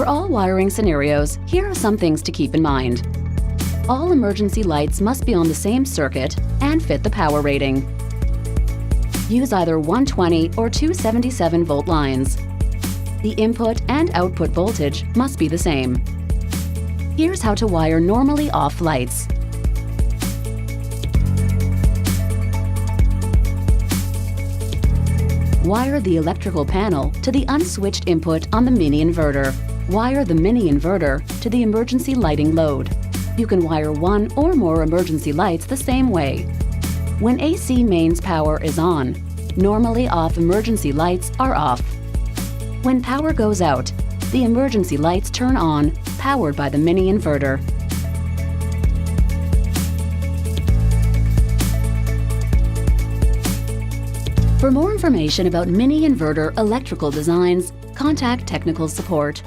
For all wiring scenarios, here are some things to keep in mind. All emergency lights must be on the same circuit and fit the power rating. Use either 120 or 277 volt lines. The input and output voltage must be the same. Here's how to wire normally off lights. Wire the electrical panel to the unswitched input on the Mini Inverter. Wire the Mini Inverter to the emergency lighting load. You can wire one or more emergency lights the same way. When AC mains power is on, normally off emergency lights are off. When power goes out, the emergency lights turn on, powered by the Mini Inverter. For more information about Mini Inverter electrical designs, contact technical support.